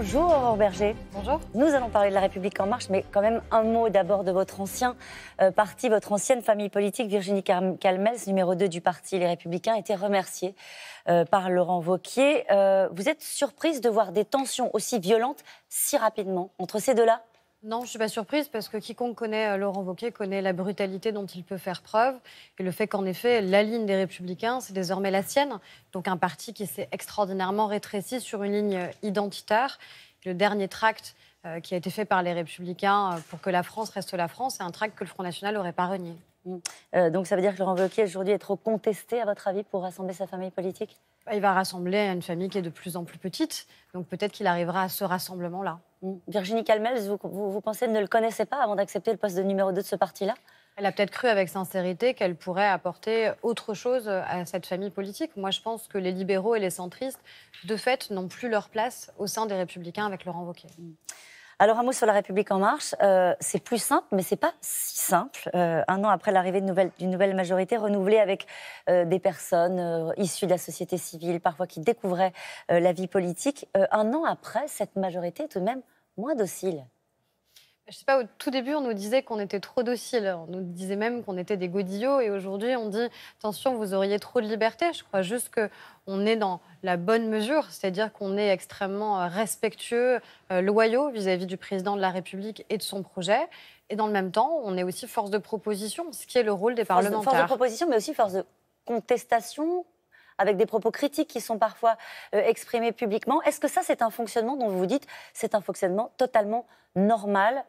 Bonjour Aurore Berger. Bonjour. Nous allons parler de La République En Marche, mais quand même un mot d'abord de votre ancien parti, votre ancienne famille politique. Virginie Calmels, numéro 2 du parti Les Républicains, a été remerciée par Laurent Wauquiez. Vous êtes surprise de voir des tensions aussi violentes si rapidement entre ces deux-là ? Non, je ne suis pas surprise parce que quiconque connaît Laurent Wauquiez connaît la brutalité dont il peut faire preuve et le fait qu'en effet, la ligne des Républicains, c'est désormais la sienne. Donc un parti qui s'est extraordinairement rétréci sur une ligne identitaire. Le dernier tract qui a été fait par les Républicains pour que la France reste la France, c'est un tract que le Front National n'aurait pas renié. Donc ça veut dire que Laurent Wauquiez aujourd'hui est trop contesté, à votre avis, pour rassembler sa famille politique ? Il va rassembler une famille qui est de plus en plus petite, donc peut-être qu'il arrivera à ce rassemblement-là. Virginie Calmels, vous pensez ne le connaissez pas avant d'accepter le poste de numéro 2 de ce parti-là ? Elle a peut-être cru avec sincérité qu'elle pourrait apporter autre chose à cette famille politique. Moi, je pense que les libéraux et les centristes, de fait, n'ont plus leur place au sein des Républicains avec Laurent Wauquiez. Alors, un mot sur La République En Marche. C'est plus simple, mais c'est pas si simple. Un an après l'arrivée d'une nouvelle majorité renouvelée avec des personnes issues de la société civile, parfois qui découvraient la vie politique. Un an après, cette majorité est tout de même moins docile. Je ne sais pas, au tout début, on nous disait qu'on était trop docile. On nous disait même qu'on était des godillots. Et aujourd'hui, on dit, attention, vous auriez trop de liberté. Je crois juste qu'on est dans la bonne mesure, c'est-à-dire qu'on est extrêmement respectueux, loyaux vis-à-vis du président de la République et de son projet. Et dans le même temps, on est aussi force de proposition, ce qui est le rôle des parlementaires. Force de proposition, mais aussi force de contestation, avec des propos critiques qui sont parfois exprimés publiquement. Est-ce que ça, c'est un fonctionnement dont vous vous dites c'est un fonctionnement totalement normal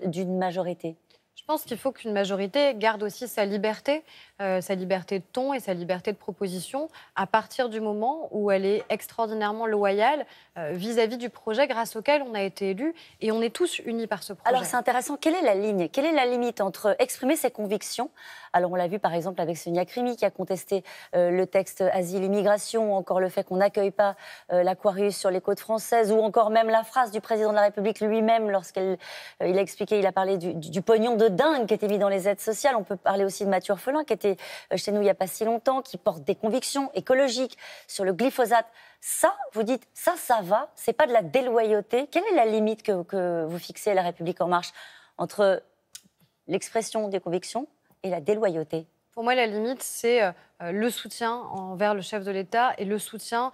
d'une majorité ? Je pense qu'il faut qu'une majorité garde aussi sa liberté de ton et sa liberté de proposition à partir du moment où elle est extraordinairement loyale vis-à-vis du projet grâce auquel on a été élu et on est tous unis par ce projet. Alors c'est intéressant, quelle est la ligne ? Quelle est la limite entre exprimer ses convictions ? Alors on l'a vu par exemple avec Sonia Crimi qui a contesté le texte asile-immigration, ou encore le fait qu'on n'accueille pas l'Aquarius sur les côtes françaises, ou encore même la phrase du président de la République lui-même lorsqu'il a expliqué, il a parlé du pognon de dingue qui était mis dans les aides sociales. On peut parler aussi de Mathieu Orphelin qui était chez nous il n'y a pas si longtemps, qui porte des convictions écologiques sur le glyphosate. Ça, vous dites, ça va, c'est pas de la déloyauté. Quelle est la limite que vous fixez à La République En Marche entre l'expression des convictions et la déloyauté ? Pour moi, la limite, c'est le soutien envers le chef de l'État et le soutien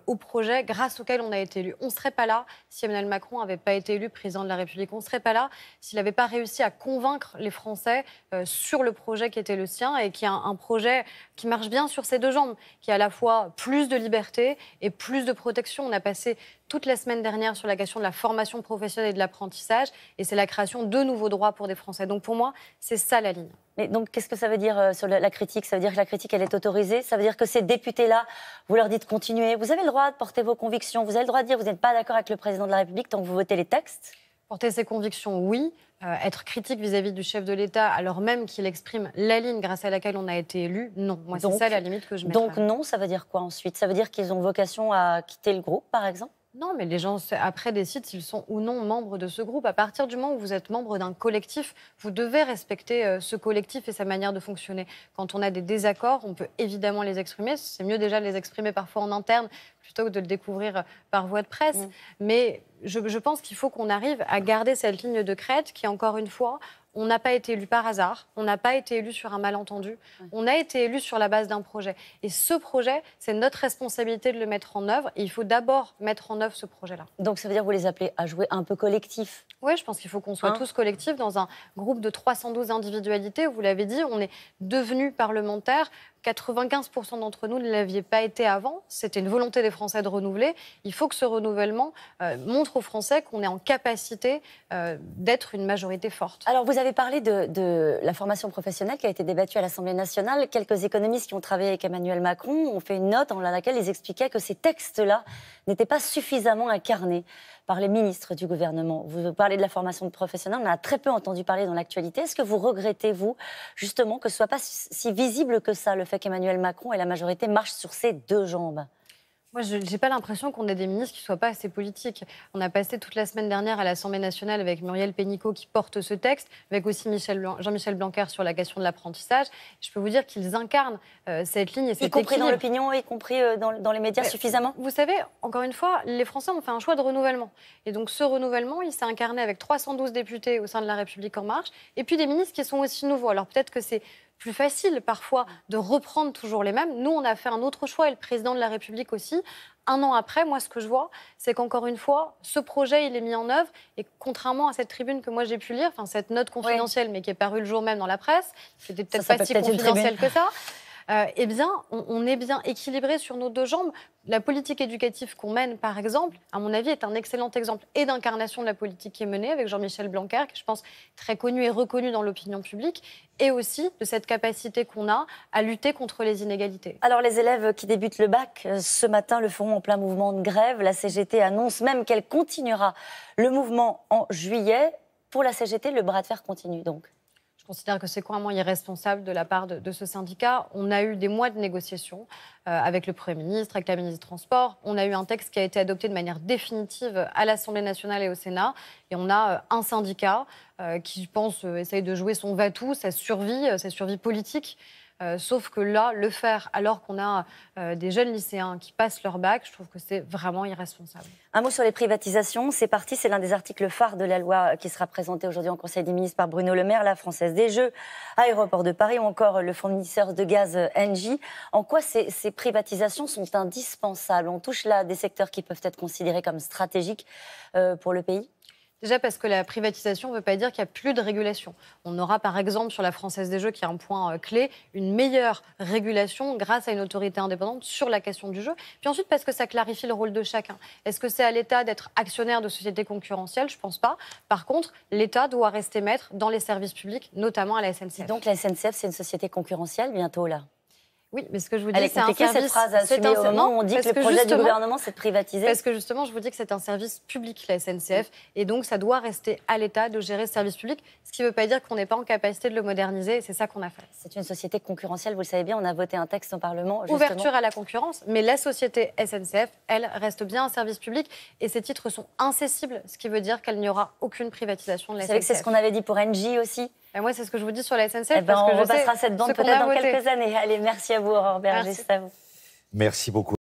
au projet grâce auquel on a été élu. On ne serait pas là si Emmanuel Macron n'avait pas été élu président de la République. On ne serait pas là s'il n'avait pas réussi à convaincre les Français sur le projet qui était le sien et qui est un projet qui marche bien sur ses deux jambes, qui a à la fois plus de liberté et plus de protection. On a passé toute la semaine dernière sur la question de la formation professionnelle et de l'apprentissage et c'est la création de nouveaux droits pour des Français. Donc pour moi, c'est ça la ligne. Mais donc, qu'est-ce que ça veut dire sur la critique ? Ça veut dire que la critique, elle est autorisée ? Ça veut dire que ces députés-là, vous leur dites continuez. Vous avez le droit de porter vos convictions. Vous avez le droit de dire que vous n'êtes pas d'accord avec le président de la République tant que vous votez les textes ? Porter ses convictions, oui. Être critique vis-à-vis du chef de l'État, alors même qu'il exprime la ligne grâce à laquelle on a été élu, non. Moi, c'est ça la limite que je mettrais. Donc non, ça veut dire quoi ensuite ? Ça veut dire qu'ils ont vocation à quitter le groupe, par exemple ? Non, mais les gens, après, décident s'ils sont ou non membres de ce groupe. À partir du moment où vous êtes membre d'un collectif, vous devez respecter ce collectif et sa manière de fonctionner. Quand on a des désaccords, on peut évidemment les exprimer. C'est mieux déjà de les exprimer parfois en interne plutôt que de le découvrir par voie de presse. Mais je pense qu'il faut qu'on arrive à garder cette ligne de crête qui, encore une fois, on n'a pas été élu par hasard, on n'a pas été élu sur un malentendu, on a été élu sur la base d'un projet. Et ce projet, c'est notre responsabilité de le mettre en œuvre. Et il faut d'abord mettre en œuvre ce projet-là. Donc ça veut dire que vous les appelez à jouer un peu collectif ? Oui, je pense qu'il faut qu'on soit tous collectifs dans un groupe de 312 individualités. Vous l'avez dit, on est devenus parlementaires. 95% d'entre nous ne l'aviez pas été avant. C'était une volonté des Français de renouveler. Il faut que ce renouvellement montre aux Français qu'on est en capacité d'être une majorité forte. Alors, vous avez parlé de la formation professionnelle qui a été débattue à l'Assemblée nationale. Quelques économistes qui ont travaillé avec Emmanuel Macron ont fait une note dans laquelle ils expliquaient que ces textes-là n'étaient pas suffisamment incarnés par les ministres du gouvernement. Vous parlez de la formation professionnelle, on en a très peu entendu parler dans l'actualité. Est-ce que vous regrettez, vous, justement, que ce ne soit pas si visible que ça, le fait qu'Emmanuel Macron et la majorité marchent sur ses deux jambes ? Moi, je n'ai pas l'impression qu'on ait des ministres qui ne soient pas assez politiques. On a passé toute la semaine dernière à l'Assemblée nationale avec Muriel Pénicaud qui porte ce texte, avec aussi Jean-Michel Blanquer sur la question de l'apprentissage. Je peux vous dire qu'ils incarnent cette ligne et cet équilibre. Y compris dans l'opinion, y compris dans les médias suffisamment. Vous savez, encore une fois, les Français ont fait un choix de renouvellement. Et donc ce renouvellement, il s'est incarné avec 312 députés au sein de La République En Marche et puis des ministres qui sont aussi nouveaux. Alors peut-être que c'est plus facile parfois de reprendre toujours les mêmes. Nous, on a fait un autre choix et le président de la République aussi. Un an après, moi, ce que je vois, c'est qu'encore une fois, ce projet, il est mis en œuvre. Et contrairement à cette tribune que moi, j'ai pu lire, cette note confidentielle, mais qui est parue le jour même dans la presse, c'était peut-être pas si confidentiel que ça, eh bien, on est bien équilibré sur nos deux jambes. La politique éducative qu'on mène, par exemple, à mon avis, est un excellent exemple et d'incarnation de la politique qui est menée avec Jean-Michel Blanquer, qui, je pense, très connu et reconnu dans l'opinion publique, et aussi de cette capacité qu'on a à lutter contre les inégalités. Alors, les élèves qui débutent le bac, ce matin, le feront en plein mouvement de grève. La CGT annonce même qu'elle continuera le mouvement en juillet. Pour la CGT, le bras de fer continue donc. Je considère que c'est complètement irresponsable de la part de ce syndicat. On a eu des mois de négociations avec le Premier ministre, avec la ministre des Transports. On a eu un texte qui a été adopté de manière définitive à l'Assemblée nationale et au Sénat. Et on a un syndicat qui, je pense, essaye de jouer son va-tout, sa survie politique. Sauf que là, le faire alors qu'on a des jeunes lycéens qui passent leur bac, je trouve que c'est vraiment irresponsable. Un mot sur les privatisations. C'est parti, c'est l'un des articles phares de la loi qui sera présenté aujourd'hui en Conseil des ministres par Bruno Le Maire, la Française des Jeux, Aéroport de Paris ou encore le fournisseur de gaz Engie. En quoi ces privatisations sont indispensables? On touche là des secteurs qui peuvent être considérés comme stratégiques pour le pays. Déjà parce que la privatisation ne veut pas dire qu'il n'y a plus de régulation. On aura par exemple sur la Française des Jeux, qui est un point clé, une meilleure régulation grâce à une autorité indépendante sur la question du jeu. Puis ensuite parce que ça clarifie le rôle de chacun. Est-ce que c'est à l'État d'être actionnaire de sociétés concurrentielles? Je ne pense pas. Par contre, l'État doit rester maître dans les services publics, notamment à la SNCF. Et donc la SNCF, c'est une société concurrentielle bientôt là? Oui, mais ce que je vous dis, c'est un service. Cette phrase à assumer au moment où on dit que le projet du gouvernement, c'est de privatiser. Parce que justement, je vous dis que c'est un service public, la SNCF, et donc ça doit rester à l'État de gérer ce service public, ce qui ne veut pas dire qu'on n'est pas en capacité de le moderniser, et c'est ça qu'on a fait. C'est une société concurrentielle, vous le savez bien, on a voté un texte au Parlement. Justement. Ouverture à la concurrence, mais la société SNCF, elle, reste bien un service public, et ses titres sont incessibles, ce qui veut dire qu'il n'y aura aucune privatisation de la SNCF. Vous savez que c'est ce qu'on avait dit pour Engie aussi? Et moi, c'est ce que je vous dis sur la SNCF. On repassera cette bande peut-être dans quelques années. Allez, merci à vous, Aurore Berger, c'est à vous. Merci beaucoup.